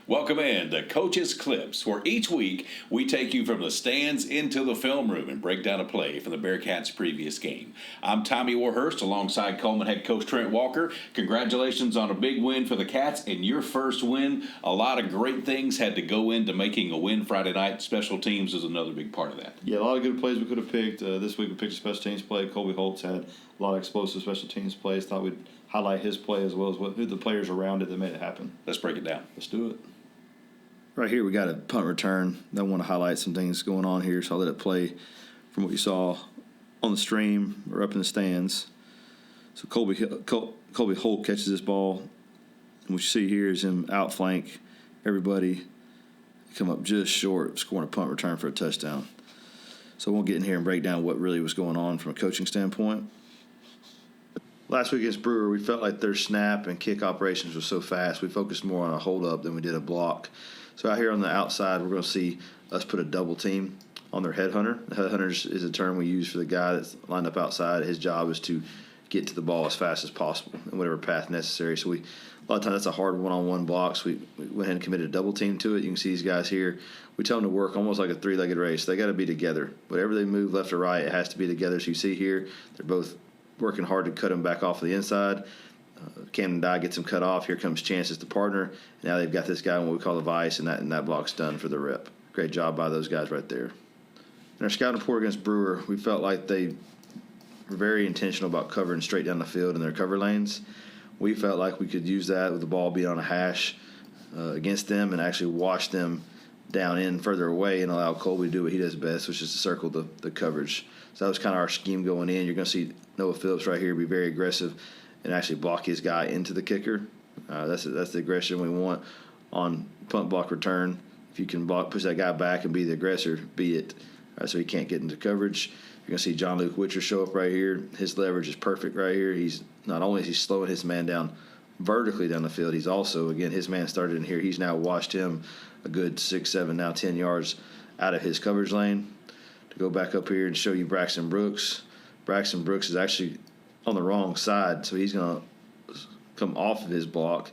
Welcome in to Coach's Clips, where each week we take you from the stands into the film room and break down a play from the Bearcats' previous game. I'm Tommy Warhurst alongside Coleman head coach Trent Walker. Congratulations on a big win for the Cats and your first win. A lot of great things had to go into making a win Friday night. Special teams is another big part of that. Yeah, a lot of good plays we could have picked. This week we picked a special teams play. Colby Holtz had a lot of explosive special teams plays. Thought we'd highlight his play as well as who the players around it that made it happen. Let's break it down. Let's do it. Right here we got a punt return. I want to highlight some things going on here, so I'll let it play from what you saw on the stream or up in the stands. So Colby Holt catches this ball, and what you see here is him outflank everybody, come up just short, scoring a punt return for a touchdown. So I won't get in here and break down what really was going on from a coaching standpoint. Last week against Brewer, we felt like their snap and kick operations were so fast. We focused more on a hold-up than we did a block. So out here on the outside, we're going to see us put a double team on their headhunter. The headhunter is a term we use for the guy that's lined up outside. His job is to get to the ball as fast as possible in whatever path necessary. So a lot of times that's a hard one-on-one block. So we went ahead and committed a double team to it. You can see these guys here. We tell them to work almost like a three-legged race. They got to be together. Whatever they move left or right, it has to be together. So you see here, they're both working hard to cut them back off the inside. Camden Dye gets him cut off. Here comes Chance as the partner. Now they've got this guy in what we call the vice, and that block's done for the rep. Great job by those guys right there. In our scouting report against Brewer, we felt like they were very intentional about covering straight down the field in their cover lanes. We felt like we could use that with the ball being on a hash against them and actually wash them down in further away and allow Colby to do what he does best, which is to circle the coverage. So that was kind of our scheme going in. You're going to see Noah Phillips right here be very aggressive and actually block his guy into the kicker. That's the aggression we want on punt block return. If you can push that guy back and be the aggressor, be it. So he can't get into coverage. You're going to see John Luke Witcher show up right here. His leverage is perfect right here. He's not only is he slowing his man down vertically down the field, he's also, again, his man started in here. He's now washed him a good 6, 7, now 10 yards out of his coverage lane. To go back up here and show you Braxton Brooks. Braxton Brooks is actually on the wrong side, so he's going to come off of his block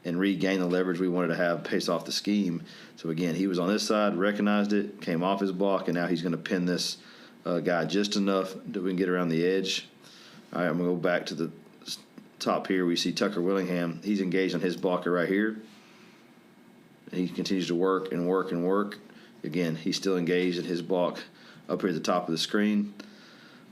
and regain the leverage we wanted to have based off the scheme. So, again, he was on this side, recognized it, came off his block, and now he's going to pin this guy just enough that we can get around the edge. All right, I'm going to go back to the top here. We see Tucker Willingham. He's engaged on his blocker right here. He continues to work and work and work. Again, he's still engaged in his block up here at the top of the screen.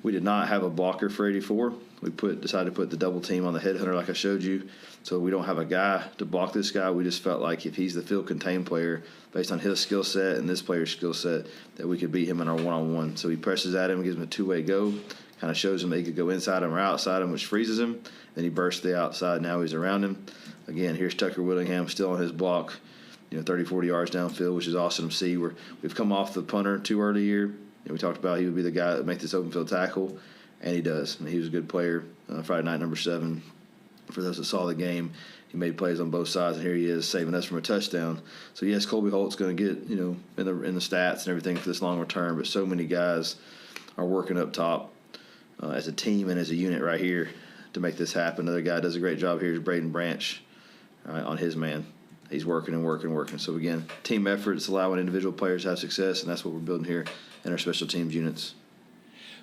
We did not have a blocker for 84. We decided to put the double team on the headhunter like I showed you. So we don't have a guy to block this guy. We just felt like if he's the field contained player, based on his skill set and this player's skill set, that we could beat him in our one-on-one. So he presses at him, gives him a two-way go, kind of shows him that he could go inside him or outside him, which freezes him. Then he bursts to the outside. Now he's around him. Again, here's Tucker Willingham still on his block, 30, 40 yards downfield, which is awesome to see. We've come off the punter too early here. We talked about he would be the guy that would make this open field tackle, and he does. He was a good player. Friday night, number 7. For those that saw the game, he made plays on both sides, and here he is saving us from a touchdown. So, yes, Colby Holt's going to get, in the stats and everything for this long return, but so many guys are working up top as a team and as a unit right here to make this happen. Another guy does a great job here is Braden Branch on his man. He's working and working and working. So, again, team effort is allowing individual players to have success, and that's what we're building here in our special teams units.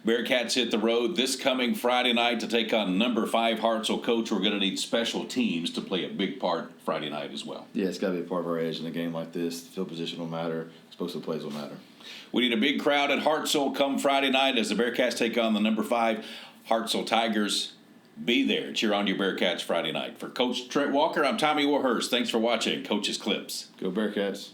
Bearcats hit the road this coming Friday night to take on number 5 Hartselle. Coach, we're going to need special teams to play a big part Friday night as well. Yeah, it's got to be a part of our edge in a game like this. The field position will matter. Explosive plays will matter. We need a big crowd at Hartselle come Friday night as the Bearcats take on the number 5 Hartselle Tigers. Be there. Cheer on your Bearcats Friday night. For Coach Trent Walker, I'm Tommy Warhurst. Thanks for watching Coach's Clips. Go Bearcats.